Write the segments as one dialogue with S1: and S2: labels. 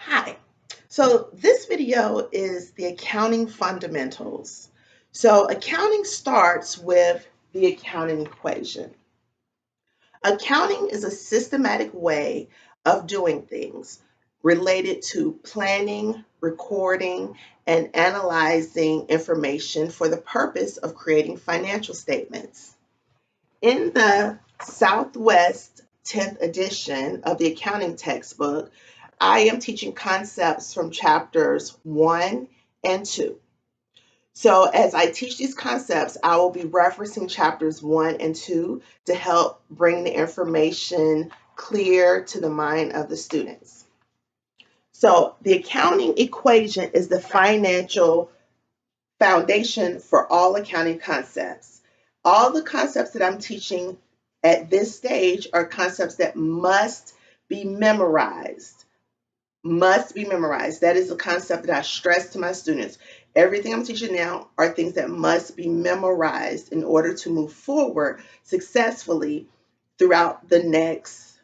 S1: Hi. So this video is the accounting fundamentals. So accounting starts with the accounting equation. Accounting is a systematic way of doing things related to planning, recording, and analyzing information for the purpose of creating financial statements. In the Southwest 10th edition of the accounting textbook, I am teaching concepts from chapters 1 and 2. So, as I teach these concepts, I will be referencing chapters 1 and 2 to help bring the information clear to the mind of the students. So, the accounting equation is the financial foundation for all accounting concepts. All the concepts that I'm teaching at this stage are concepts that must be memorized. Must be memorized. That is a concept that I stress to my students. Everything I'm teaching now are things that must be memorized in order to move forward successfully throughout the next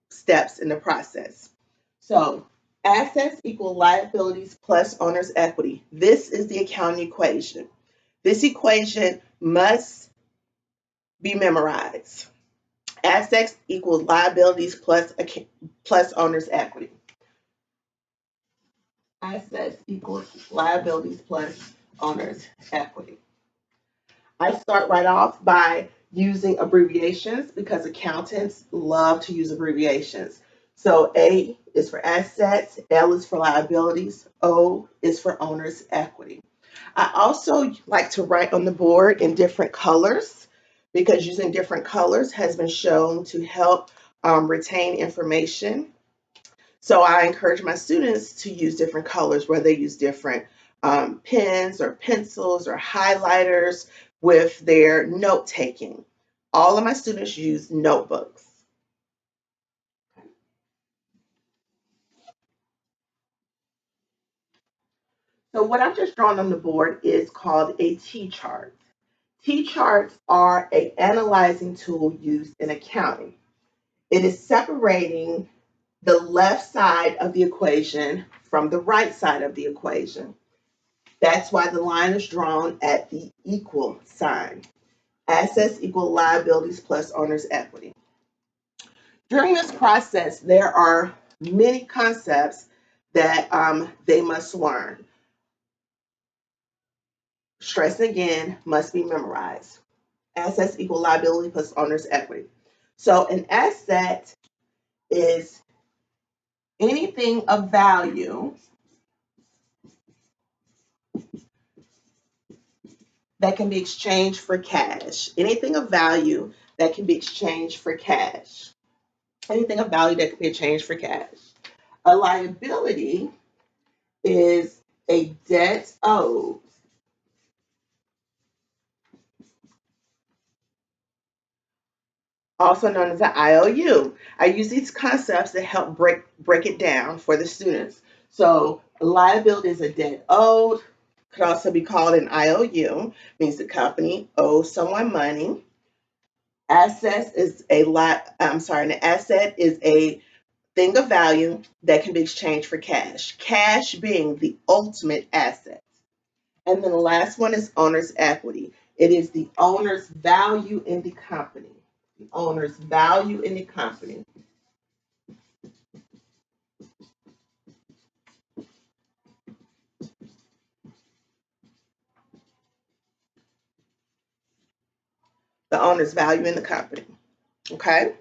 S1: steps in the process. So, assets equal liabilities plus owner's equity. This is the accounting equation. This equation must be memorized. Assets equals liabilities plus owner's equity. Assets equals liabilities plus owner's equity. I start right off by using abbreviations because accountants love to use abbreviations. So A is for assets, L is for liabilities, O is for owner's equity. I also like to write on the board in different colors because using different colors has been shown to help retain information. So I encourage my students to use different colors, whether they use different pens or pencils or highlighters with their note taking. All of my students use notebooks. So what I've just drawn on the board is called a T-chart. T-charts are an analyzing tool used in accounting. It is separating the left side of the equation from the right side of the equation. That's why the line is drawn at the equal sign. Assets equal liabilities plus owner's equity. During this process, there are many concepts that they must learn. Stress again must be memorized. Assets equal liability plus owner's equity. So an asset is anything of value that can be exchanged for cash. Anything of value that can be exchanged for cash. Anything of value that can be exchanged for cash. A liability is a debt owed, also known as an IOU. I use these concepts to help break it down for the students. So a liability is a debt owed, could also be called an IOU, means the company owes someone money. An asset is a thing of value that can be exchanged for cash. Cash being the ultimate asset. And then the last one is owner's equity. It is the owner's value in the company. The owner's value in the company. The owner's value in the company. Okay?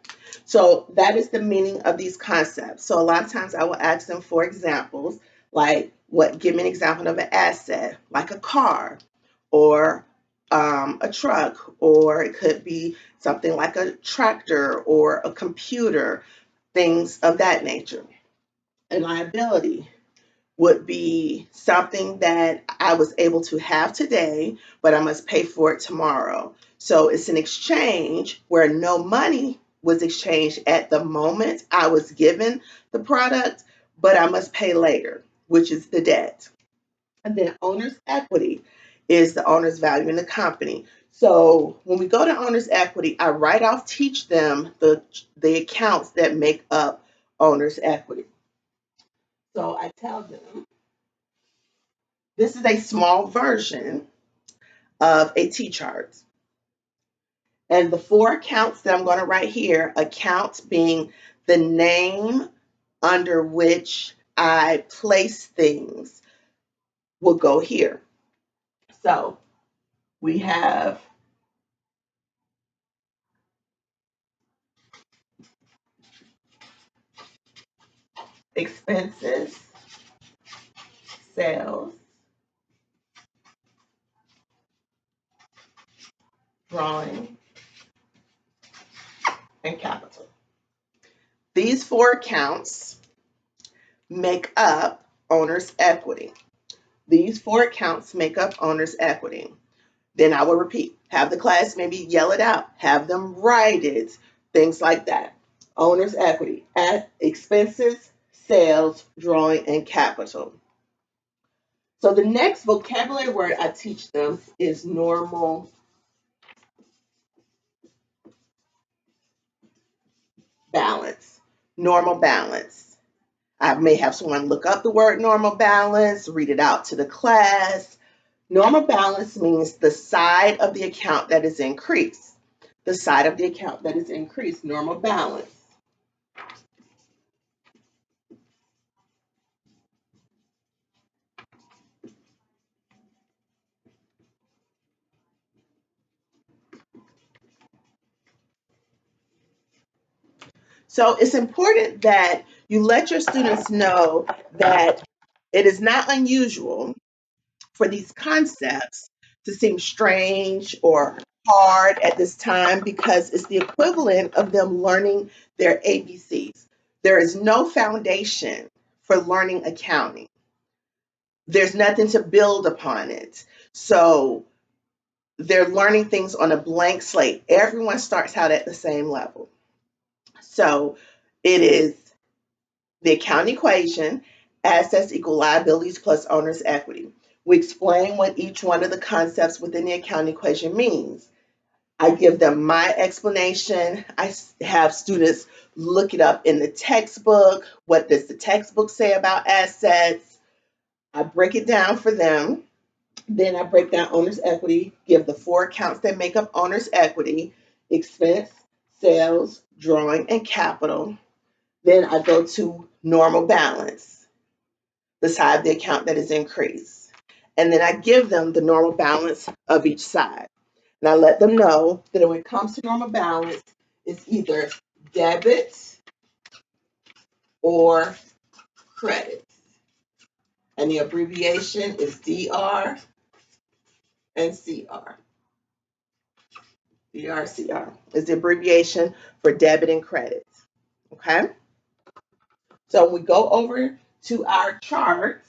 S1: So that is the meaning of these concepts. So a lot of times I will ask them for examples, like give me an example of an asset, like a car or a truck, or it could be something like a tractor or a computer, things of that nature. A liability would be something that I was able to have today, but I must pay for it tomorrow. So it's an exchange where no money was exchanged at the moment I was given the product, but I must pay later, which is the debt. And then owner's equity is the owner's value in the company. So when we go to owner's equity, I teach them the accounts that make up owner's equity. So I tell them this is a small version of a T-chart. And the four accounts that I'm going to write here, account being the name under which I place things, will go here. So we have expenses, sales, drawing, and capital. These four accounts make up owner's equity. These four accounts make up owner's equity. Then I will repeat. Have the class maybe yell it out. Have them write it. Things like that. Owner's equity. At expenses, sales, drawing, and capital. So the next vocabulary word I teach them is normal balance. Normal balance. I may have someone look up the word normal balance, read it out to the class. Normal balance means the side of the account that is increased. The side of the account that is increased, normal balance. So it's important that you let your students know that it is not unusual for these concepts to seem strange or hard at this time because it's the equivalent of them learning their ABCs. There is no foundation for learning accounting. There's nothing to build upon it. So they're learning things on a blank slate. Everyone starts out at the same level. So it is the accounting equation, assets equal liabilities plus owner's equity. We explain what each one of the concepts within the accounting equation means. I give them my explanation. I have students look it up in the textbook. What does the textbook say about assets? I break it down for them. Then I break down owner's equity, give the four accounts that make up owner's equity: expense, sales, drawing, and capital. Then I go to normal balance, the side of the account that is increased. And then I give them the normal balance of each side. And I let them know that when it comes to normal balance, it's either debit or credit. And the abbreviation is DR and CR. DRCR is the abbreviation for debit and credit. Okay? So we go over to our chart.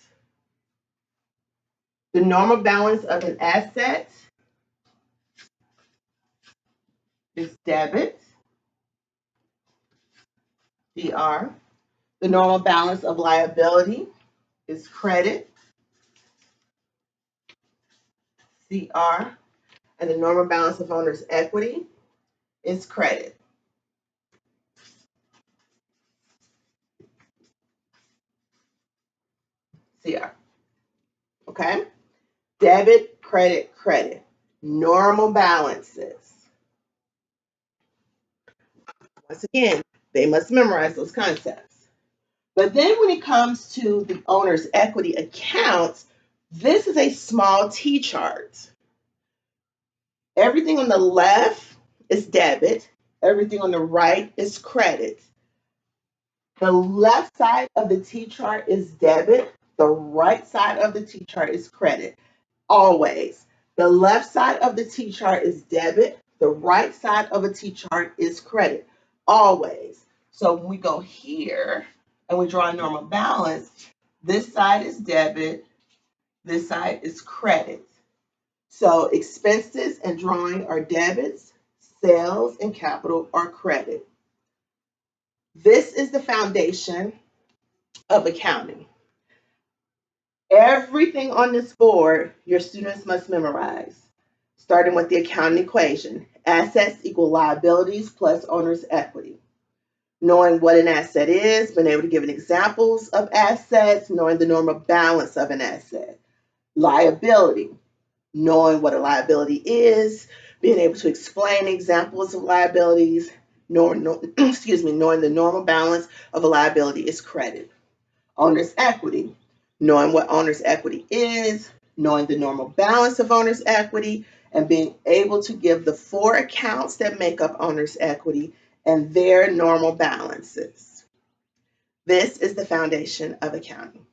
S1: The normal balance of an asset is debit, DR. The normal balance of liability is credit, CR. And the normal balance of owner's equity is credit, CR. Okay? Debit, credit, credit. Normal balances. Once again, they must memorize those concepts. But then when it comes to the owner's equity accounts, this is a small T chart. Everything on the left is debit, everything on the right is credit. The left side of the T chart is debit, the right side of the T chart is credit. Always. The left side of the T chart is debit, the right side of a T chart is credit. Always. So when we go here and we draw a normal balance, this side is debit, this side is credit. So expenses and drawing are debits, sales and capital are credit. This is the foundation of accounting. Everything on this board your students must memorize, starting with the accounting equation. Assets equal liabilities plus owner's equity. knowing what an asset is, being able to give examples of assets, knowing the normal balance of an asset. Liability, knowing what a liability is, being able to explain examples of liabilities, knowing knowing the normal balance of a liability is credit. Owner's equity, knowing what owner's equity is, knowing the normal balance of owner's equity, and being able to give the four accounts that make up owner's equity and their normal balances. This is the foundation of accounting.